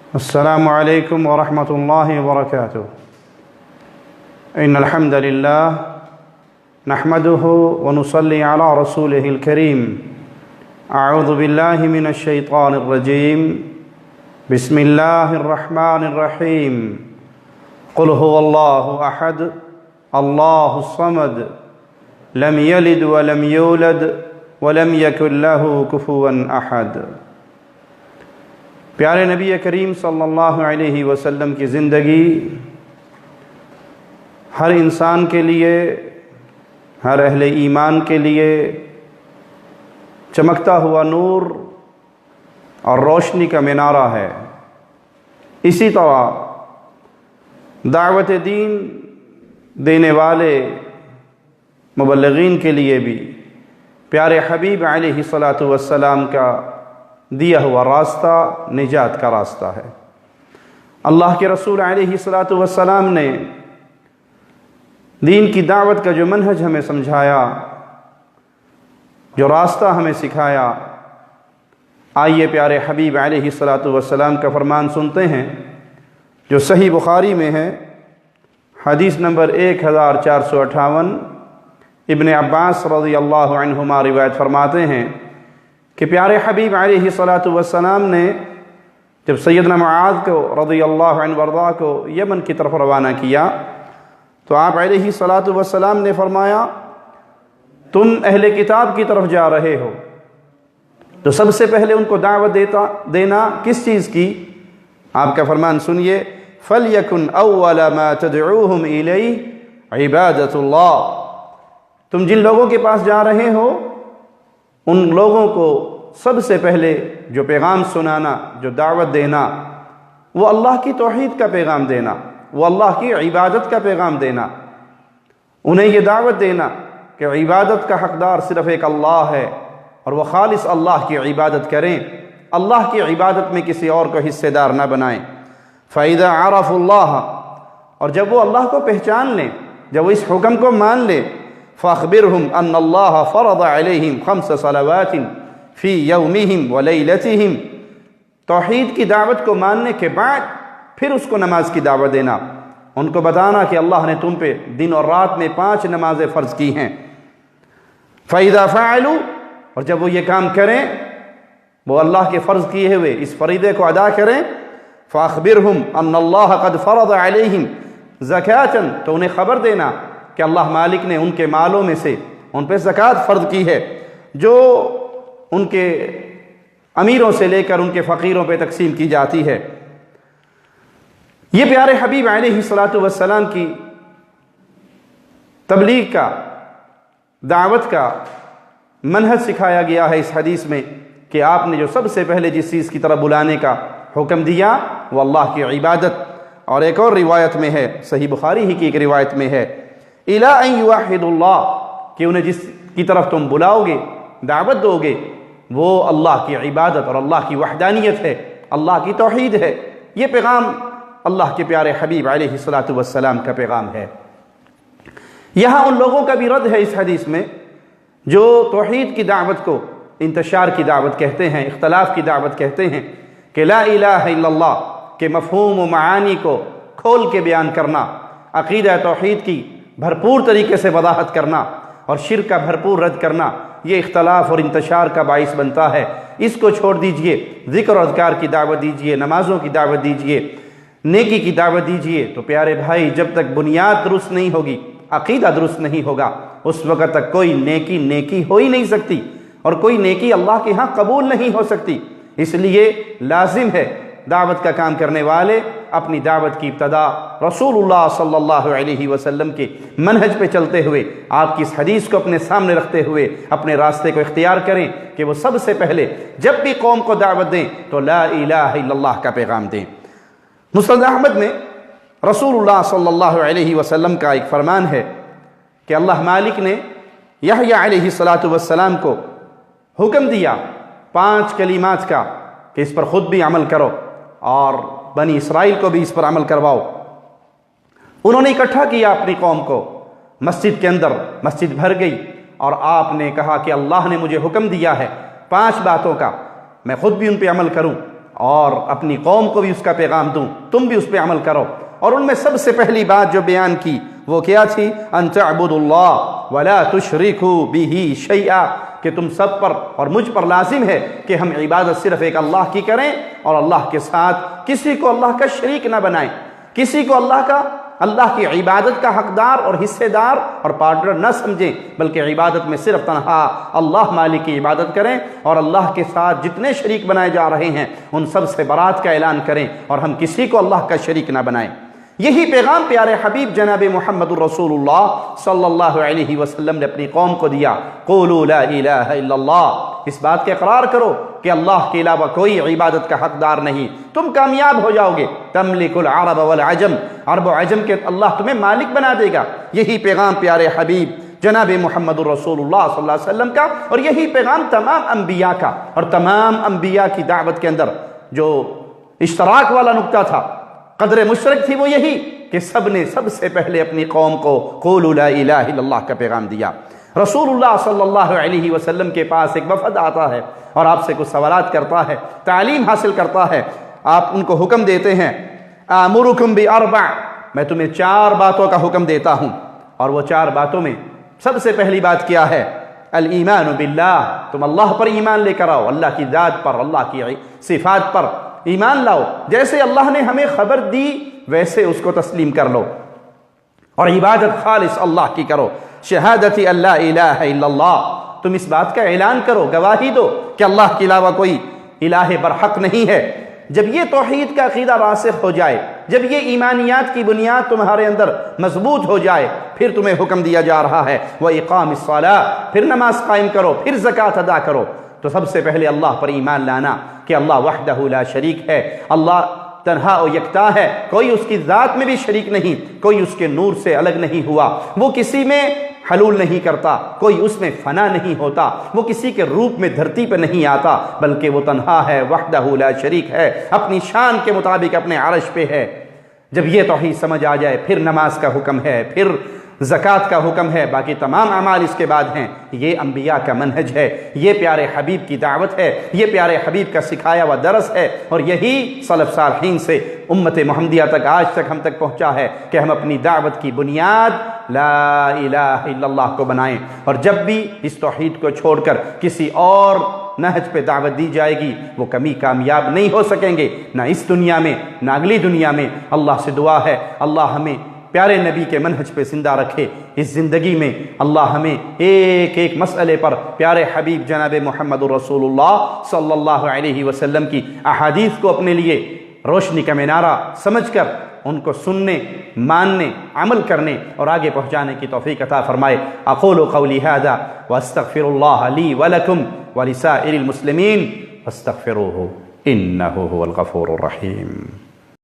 السلام عليكم ورحمة الله وبركاته. إن الحمد لله نحمده ونصلي على رسوله الكريم. أعوذ بالله من الشيطان الرجيم. بسم الله الرحمن الرحيم. قل هو الله أحد الله الصمد لم يلد ولم يولد ولم يكن له كفوا أحد. پیارے نبی کریم صلی اللہ علیہ وسلم کی زندگی ہر انسان کے لیے، ہر اہل ایمان کے لیے چمکتا ہوا نور اور روشنی کا مینارہ ہے. اسی طرح دعوت دین دینے والے مبلغین کے لیے بھی پیارے حبیب علیہ الصلاۃ والسلام کا دیا ہوا راستہ نجات کا راستہ ہے. اللہ کے رسول علیہ الصلاۃ والسلام نے دین کی دعوت کا جو منہج ہمیں سمجھایا، جو راستہ ہمیں سکھایا، آئیے پیارے حبیب علیہ الصلاۃ والسلام کا فرمان سنتے ہیں جو صحیح بخاری میں ہے. حدیث نمبر 1458. ابن عباس رضی اللہ عنہما روایت فرماتے ہیں کہ پیارے حبیب علیہ الصلاۃ والسلام نے جب سیدنا معاذ کو رضی اللہ عنہ وارضاہ کو یمن کی طرف روانہ کیا تو آپ علیہ الصلاۃ والسلام نے فرمایا، تم اہل کتاب کی طرف جا رہے ہو تو سب سے پہلے ان کو دعوت دینا کس چیز کی؟ آپ کا فرمان سنیے، فَلْيَكُنْ أَوَّلَ مَا تَدْعُوهُمْ إِلَيْهِ عِبَادَةُ اللَّهِ. تم جن لوگوں کے پاس جا رہے ہو ان لوگوں کو سب سے پہلے جو پیغام سنانا، جو دعوت دینا، وہ اللہ کی توحید کا پیغام دینا، وہ اللہ کی عبادت کا پیغام دینا. انہیں یہ دعوت دینا کہ عبادت کا حقدار صرف ایک اللہ ہے اور وہ خالص اللہ کی عبادت کریں، اللہ کی عبادت میں کسی اور کو حصے دار نہ بنائیں. فَإِذَا عَرَفُوا اللَّهَ، اور جب وہ اللہ کو پہچان لیں، جب وہ اس حکم کو مان لیں، فَأَخْبِرْهُمْ أَنَّ اللَّهَ فَرَضَ عَلَيْهِمْ 5 صلوات فِي يَوْمِهِمْ وَلَيْلَتِهِمْ. توحید کی دعوت کو ماننے کے بعد پھر اس کو نماز کی دعوت دینا، ان کو بتانا کہ اللہ نے تم پہ دن اور رات میں 5 نمازیں فرض کی ہیں. فَإِذَا فَعَلُوا، اور جب وہ یہ کام کریں، وہ اللہ کے فرض کیے ہوئے اس فریضے کو ادا کریں، فَأَخْبِرْهُمْ أَنَّ اللَّهَ قَدْ فَرَضَ عَلَيْهِمْ زَكَاةً، تو انہیں خبر دینا کہ اللہ مالک نے ان کے مالوں میں سے ان پہ زکوٰۃ فرض کی ہے جو ان کے امیروں سے لے کر ان کے فقیروں پہ تقسیم کی جاتی ہے. یہ پیارے حبیب علیہ الصلاۃ والسلام کی تبلیغ کا، دعوت کا منہج سکھایا گیا ہے اس حدیث میں کہ آپ نے جو سب سے پہلے جس چیز کی طرف بلانے کا حکم دیا وہ اللہ کی عبادت. اور ایک اور روایت میں ہے، صحیح بخاری ہی کی ایک روایت میں ہے، اِلَىٰ أَن يُوَحِّدُوا اللَّهَ، کہ انہیں جس کی طرف تم بلاؤ گے، دعوت دو گے، وہ اللہ کی عبادت اور اللہ کی وحدانیت ہے، اللہ کی توحید ہے. یہ پیغام اللہ کے پیارے حبیب علیہ الصلاۃ والسلام کا پیغام ہے. یہاں ان لوگوں کا بھی رد ہے اس حدیث میں جو توحید کی دعوت کو انتشار کی دعوت کہتے ہیں، اختلاف کی دعوت کہتے ہیں، کہ لا الہ الا اللہ کے مفہوم و معانی کو کھول کے بیان کرنا، عقیدہ توحید کی بھرپور طریقے سے وضاحت کرنا اور شرک کا بھرپور رد کرنا، یہ اختلاف اور انتشار کا باعث بنتا ہے. اس کو چھوڑ دیجئے، ذکر و اذکار کی دعوت دیجئے، نمازوں کی دعوت دیجئے، نیکی کی دعوت دیجئے. تو پیارے بھائی، جب تک بنیاد درست نہیں ہوگی، عقیدہ درست نہیں ہوگا، اس وقت تک کوئی نیکی ہو ہی نہیں سکتی اور کوئی نیکی اللہ کے ہاں قبول نہیں ہو سکتی. اس لیے لازم ہے دعوت کا کام کرنے والے اپنی دعوت کی ابتدا رسول اللہ صلی اللہ علیہ وسلم کے منہج پہ چلتے ہوئے، آپ کی اس حدیث کو اپنے سامنے رکھتے ہوئے اپنے راستے کو اختیار کریں کہ وہ سب سے پہلے جب بھی قوم کو دعوت دیں تو لا الہ الا اللہ کا پیغام دیں. مسند احمد میں رسول اللہ صلی اللہ علیہ وسلم کا ایک فرمان ہے کہ اللہ مالک نے یحییٰ علیہ الصلاۃ والسلام کو حکم دیا 5 کلمات کا کہ اس پر خود بھی عمل کرو اور بنی اسرائیل کو بھی اس پر عمل کرواؤ. انہوں نے اکٹھا کیا اپنی قوم کو مسجد کے اندر، مسجد بھر گئی اور آپ نے کہا کہ اللہ نے مجھے حکم دیا ہے 5 باتوں کا، میں خود بھی ان پہ عمل کروں اور اپنی قوم کو بھی اس کا پیغام دوں، تم بھی اس پہ عمل کرو۔ اور ان میں سب سے پہلی بات جو بیان کی وہ کیا تھی؟ ان تعبدوا اللہ ولا تشرکوا بہ شیئا، کہ تم سب پر اور مجھ پر لازم ہے کہ ہم عبادت صرف ایک اللہ کی کریں اور اللہ کے ساتھ کسی کو اللہ کا شریک نہ بنائیں، کسی کو اللہ کی عبادت کا حقدار اور حصے دار اور پارٹنر نہ سمجھیں، بلکہ عبادت میں صرف تنہا اللہ مالک کی عبادت کریں اور اللہ کے ساتھ جتنے شریک بنائے جا رہے ہیں ان سب سے برات کا اعلان کریں اور ہم کسی کو اللہ کا شریک نہ بنائیں۔ یہی پیغام پیارے حبیب جناب محمد الرسول اللہ صلی اللہ علیہ وسلم نے اپنی قوم کو دیا۔ قولوا لا الہ الا اللہ، اس بات کا اقرار کرو کہ اللہ کے علاوہ کوئی عبادت کا حقدار نہیں، تم کامیاب ہو جاؤ گے۔ تملک العرب والعجم، عرب و عجم کے اللہ تمہیں مالک بنا دے گا۔ یہی پیغام پیارے حبیب جناب محمد الرسول اللہ صلی اللہ علیہ وسلم کا، اور یہی پیغام تمام انبیاء کا، اور تمام انبیاء کی دعوت کے اندر جو اشتراک والا نقطہ تھا، قدر مشترک تھی، وہ یہی کہ سب نے سب سے پہلے اپنی قوم کو قولوا لا الہ الا اللہ کا پیغام دیا۔ رسول اللہ صلی اللہ علیہ وسلم کے پاس ایک وفد آتا ہے اور آپ سے کچھ سوالات کرتا ہے، تعلیم حاصل کرتا ہے، آپ ان کو حکم دیتے ہیں آمرکم باربع، میں تمہیں 4 باتوں کا حکم دیتا ہوں، اور وہ 4 باتوں میں سب سے پہلی بات کیا ہے؟ الایمان باللہ، تم اللہ پر ایمان لے کر آؤ، اللہ کی ذات پر، اللہ کی صفات پر ایمان لاؤ، جیسے اللہ نے ہمیں خبر دی ویسے اس کو تسلیم کر لو، اور عبادت خالص اللہ کی کرو۔ شہادت اللہ الہ الا اللہ، تم اس بات کا اعلان کرو، گواہی دو کہ اللہ کے علاوہ کوئی الہ برحق نہیں ہے۔ جب یہ توحید کا عقیدہ راسخ ہو جائے، جب یہ ایمانیات کی بنیاد تمہارے اندر مضبوط ہو جائے، پھر تمہیں حکم دیا جا رہا ہے وَإِقَامِ الصَّلَاةِ، پھر نماز قائم کرو، پھر زکوٰۃ ادا کرو۔ تو سب سے پہلے اللہ پر ایمان لانا کہ اللہ وحدہ لا شریک ہے، اللہ تنہا و یکتا ہے، کوئی اس کی ذات میں بھی شریک نہیں، کوئی اس کے نور سے الگ نہیں ہوا، وہ کسی میں حلول نہیں کرتا، کوئی اس میں فنا نہیں ہوتا، وہ کسی کے روپ میں دھرتی پہ نہیں آتا، بلکہ وہ تنہا ہے، وحدہ لا شریک ہے، اپنی شان کے مطابق اپنے عرش پہ ہے۔ جب یہ توحید سمجھ آ جائے، پھر نماز کا حکم ہے، پھر زکوٰۃ کا حکم ہے، باقی تمام اعمال اس کے بعد ہیں۔ یہ انبیاء کا منہج ہے، یہ پیارے حبیب کی دعوت ہے، یہ پیارے حبیب کا سکھایا ہوا درس ہے، اور یہی سلف صالحین سے امت محمدیہ تک آج تک ہم تک پہنچا ہے کہ ہم اپنی دعوت کی بنیاد لا الہ الا اللہ کو بنائیں، اور جب بھی اس توحید کو چھوڑ کر کسی اور نہج پہ دعوت دی جائے گی وہ کبھی کامیاب نہیں ہو سکیں گے، نہ اس دنیا میں نہ اگلی دنیا میں۔ اللہ سے دعا ہے اللہ ہمیں پیارے نبی کے منہج پہ زندہ رکھے، اس زندگی میں اللہ ہمیں ایک ایک مسئلے پر پیارے حبیب جناب محمد الرسول اللہ صلی اللہ علیہ وسلم کی احادیث کو اپنے لیے روشنی کا مینارہ سمجھ کر ان کو سننے، ماننے، عمل کرنے اور آگے پہنچانے کی توفیق عطا فرمائے۔ اقول قولی ھذا واستغفر اللہ لی ولکم ولسائر المسلمین فاستغفروہ انہ هو الغفور الرحیم۔